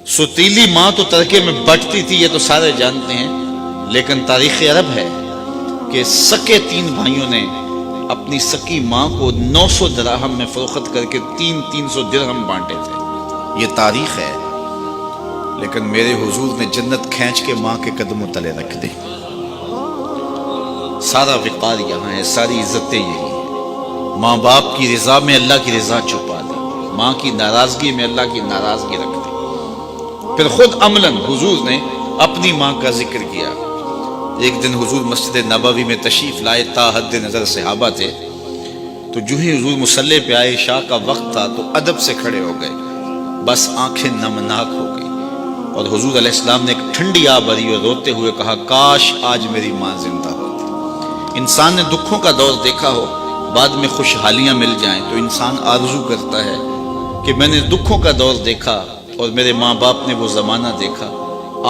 ستیلی ماں تو ترکے میں بٹتی تھی، یہ تو سارے جانتے ہیں، لیکن تاریخ عرب ہے کہ سکے 3 بھائیوں نے اپنی سکی ماں کو 900 دراہم میں فروخت کر کے 300 درہم بانٹے تھے۔ یہ تاریخ ہے، لیکن میرے حضور نے جنت کھینچ کے ماں کے قدموں تلے رکھ دی۔ سارا وقار یہاں ہے، ساری عزتیں یہی ہیں۔ ماں باپ کی رضا میں اللہ کی رضا چھپا دی، ماں کی ناراضگی میں اللہ کی ناراضگی رکھ دی۔ پھر خود عملاً حضور نے اپنی ماں کا ذکر کیا۔ ایک دن حضور مسجد نبوی میں تشریف لائے، تا حد نظر صحابہ تھے، تو جو ہی حضور مصلی پہ آئے، عشاء کا وقت تھا، تو ادب سے کھڑے ہو گئے، بس آنکھیں نمناک ہو گئی، اور حضور علیہ السلام نے ایک ٹھنڈی آہ بھری اور روتے ہوئے کہا، کاش آج میری ماں زندہ ہوتی۔ انسان نے دکھوں کا دور دیکھا ہو، بعد میں خوشحالیاں مل جائیں تو انسان آرزو کرتا ہے کہ میں نے دکھوں کا دور دیکھا اور میرے ماں باپ نے وہ زمانہ دیکھا،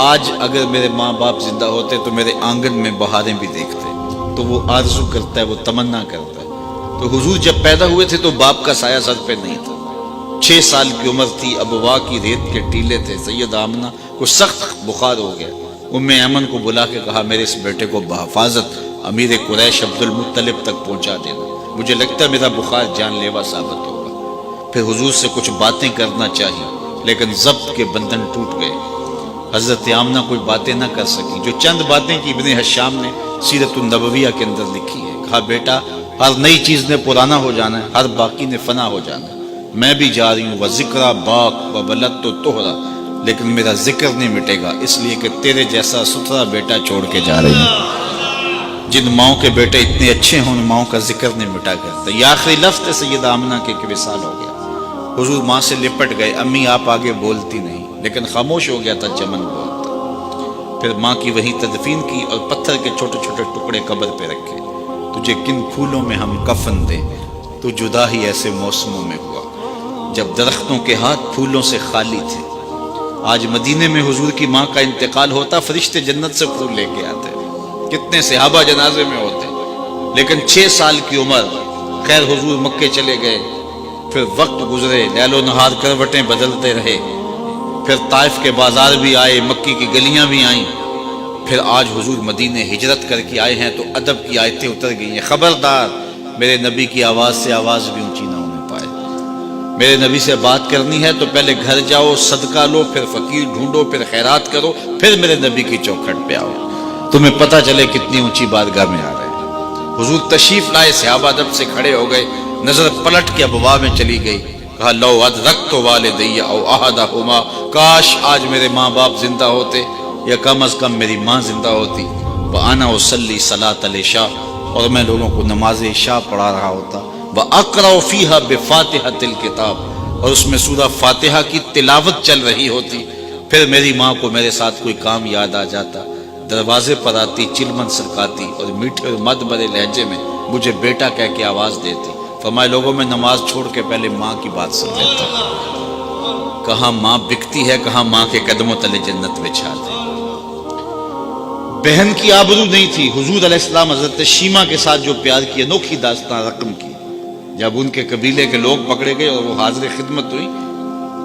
آج اگر میرے ماں باپ زندہ ہوتے تو میرے آنگن میں بہاریں بھی دیکھتے۔ تو وہ آرزو کرتا ہے، وہ تمنا کرتا ہے۔ تو حضور جب پیدا ہوئے تھے تو باپ کا سایہ سر پہ نہیں تھا، 6 سال کی عمر تھی، ابوا کی ریت کے ٹیلے تھے۔ سید آمنہ کو سخت بخار ہو گیا، ام ایمن کو بلا کے کہا، میرے اس بیٹے کو بحفاظت امیر قریش عبد المطلب تک پہنچا دینا، مجھے لگتا ہے میرا بخار جان لیوا ثابت ہوگا۔ پھر حضور سے کچھ باتیں کرنا چاہیے، لیکن ضبط کے بندھن ٹوٹ گئے۔ حضرت آمنہ کوئی باتیں نہ کر سکی، جو چند باتیں کی ابن حشام نے سیرت النبویہ کے اندر لکھی ہے۔ کہا، بیٹا، ہر نئی چیز نے پرانا ہو جانا ہے، ہر باقی نے فنا ہو جانا ہے۔ میں بھی جا رہی ہوں، وذکرہ باق وبلد تو توہرا، لیکن میرا ذکر نہیں مٹے گا، اس لیے کہ تیرے جیسا ستھرا بیٹا چھوڑ کے جا رہی ہوں۔ جن ماؤں کے بیٹے اتنے اچھے ہوں، ان ماؤں کا ذکر نہیں مٹا کرتا۔ یہ آخری لفظ سیدہ آمنہ کے وصال ہو گیا۔ حضور ماں سے لپٹ گئے، امی آپ آگے بولتی نہیں، لیکن خاموش ہو گیا تھا چمن بولتا۔ پھر ماں کی وہیں تدفین کی اور پتھر کے چھوٹے چھوٹے ٹکڑے قبر پہ رکھے۔ تجھے کن پھولوں میں ہم کفن دیں، تو جدا ہی ایسے موسموں میں ہوا جب درختوں کے ہاتھ پھولوں سے خالی تھے۔ آج مدینے میں حضور کی ماں کا انتقال ہوتا، فرشتے جنت سے پھول لے کے آتے، کتنے صحابہ جنازے میں ہوتے، لیکن 6 سال کی عمر۔ خیر حضور مکے چلے گئے، پھر وقت گزرے، لیل و نہار کروٹیں بدلتے رہے، پھر طائف کے بازار بھی آئے، مکی کی گلیاں بھی آئیں، پھر آج حضور مدینے ہجرت کر کے آئے ہیں تو ادب کی آیتیں اتر گئی ہیں۔ خبردار، میرے نبی کی آواز سے آواز بھی اونچی نہ ہونے پائے۔ میرے نبی سے بات کرنی ہے تو پہلے گھر جاؤ، صدقہ لو، پھر فقیر ڈھونڈو، پھر خیرات کرو، پھر میرے نبی کی چوکھٹ پہ آؤ، تمہیں پتہ چلے کتنی اونچی بارگاہ میں آ رہے ہیں۔ حضور تشریف لائے، صحابہ ادب سے کھڑے ہو گئے، نظر پلٹ کے ابواب میں چلی گئی۔ کہا، لو ادرکت والدی او احدہما، کاش آج میرے ماں باپ زندہ ہوتے، یا کم از کم میری ماں زندہ ہوتی۔ وانا اصلی صلاۃ العشاء، اور میں لوگوں کو نماز عشاء پڑھا رہا ہوتا۔ واقرأ فیہا بفاتحۃ الکتاب، اور اس میں سورہ فاتحہ کی تلاوت چل رہی ہوتی۔ پھر میری ماں کو میرے ساتھ کوئی کام یاد آ جاتا، دروازے پر آتی، چلمن سرکاتی اور میٹھے اور مد بھرے لہجے میں مجھے بیٹا کہہ کے آواز دیتی۔ فرمائے، لوگوں میں نماز چھوڑ کے پہلے ماں کی بات سن لیتا۔ کہاں ماں بکتی ہے، کہاں ماں کے قدموں تلے جنت بچھا دے۔ بہن کی آبرو نہیں تھی۔ حضور علیہ السلام حضرت شیمہ کے ساتھ جو پیار کی، انوکھی داستان رقم کی۔ جب ان کے قبیلے کے لوگ پکڑے گئے اور وہ حاضر خدمت ہوئی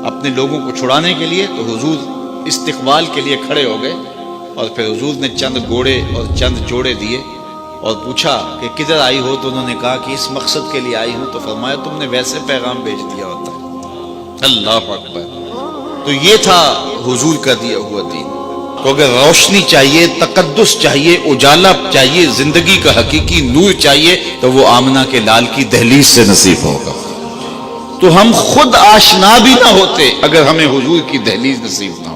اپنے لوگوں کو چھڑانے کے لیے، تو حضور استقبال کے لیے کھڑے ہو گئے، اور پھر حضور نے چند گھوڑے اور چند جوڑے دیے اور پوچھا کہ کدھر آئی ہو؟ تو انہوں نے کہا کہ اس مقصد کے لیے آئی ہوں۔ تو فرمایا، تم نے ویسے پیغام بھیج دیا ہوتا۔ اللہ اکبر! تو یہ تھا حضور کا دیا ہوا دین۔ تو اگر روشنی چاہیے، تقدس چاہیے، اجالا چاہیے، زندگی کا حقیقی نور چاہیے، تو وہ آمنہ کے لال کی دہلیز سے نصیب ہوگا۔ تو ہم خود آشنا بھی نہ ہوتے اگر ہمیں حضور کی دہلیز نصیب نہ